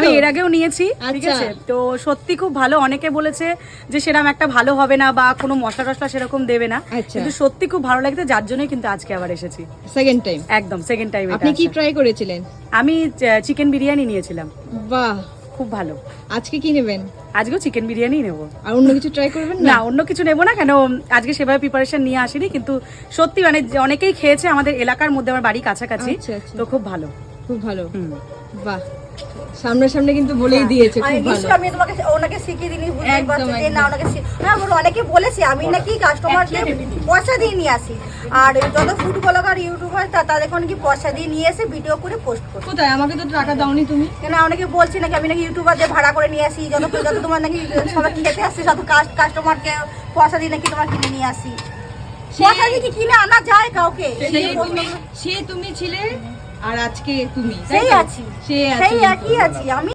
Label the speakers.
Speaker 1: আমি এর আগেও নিয়েছি, ঠিক আছে। তো সত্যি খুব ভালো। অনেকে বলেছে যে সেরকম একটা ভালো হবে না বা কোনো মশলা টশলা সেরকম দেবে না, কিন্তু সত্যি খুব ভালো লাগছে, যার জন্যই কিন্তু আজকে আবার এসেছি
Speaker 2: সেকেন্ড টাইম।
Speaker 1: একদম সেকেন্ড টাইম।
Speaker 2: আপনি কি ট্রাই করেছিলেন?
Speaker 1: আমি চিকেন বিরিয়ানি নিয়েছিলাম।
Speaker 2: বাহ,
Speaker 1: খুব ভালো।
Speaker 2: আজকে কি নেবেন?
Speaker 1: আজকেও চিকেন বিরিয়ানি নেবো।
Speaker 2: আর অন্য কিছু ট্রাই করবেন না?
Speaker 1: না, অন্য কিছু নেবো না, কেন আজকে সেভাবে প্রিপারেশন নিয়ে আসিনি, কিন্তু সত্যি মানে অনেকেই খেয়েছে আমাদের এলাকার মধ্যে, আমার বাড়ি কাছাকাছি, তো খুব ভালো।
Speaker 2: খুব ভালো। বাহ, সামনে কিন্তু বলেই দিয়েছে খুব ভালো।
Speaker 3: আমি তোমাকে ওনাকে শিখিয়ে দিই, বুঝতে পারছো যে না ওনাকে হ্যাঁ বলো, অনেকে বলেছে আমি নাকি কাস্টমারকে পয়সা দিয়ে নিয়ে আসি, আর যত ফুড ব্লগার ইউটিউবার তাদের কোন কি পয়সা দিয়ে নিয়ে এসে ভিডিও করে পোস্ট করো।
Speaker 2: কোথায়? আমাকে তো টাকা দাওনি তুমি।
Speaker 3: কেন অনেকে বলছি নাকি আমি নাকি ইউটিউবারদের ভাড়া করে নিয়ে আসি, যত তোমার নাকি সবাই খেতে আসছে যত কাস্টমারকে পয়সা দিয়ে নাকি তোমার কিনে নিয়ে আসি। পয়সা দিয়ে কি কিনে আনা যায় কাউকে?
Speaker 2: সে তুমি ছিলে আর আজকে তুমি
Speaker 3: সেই আছি, সেই একই আছি আমি।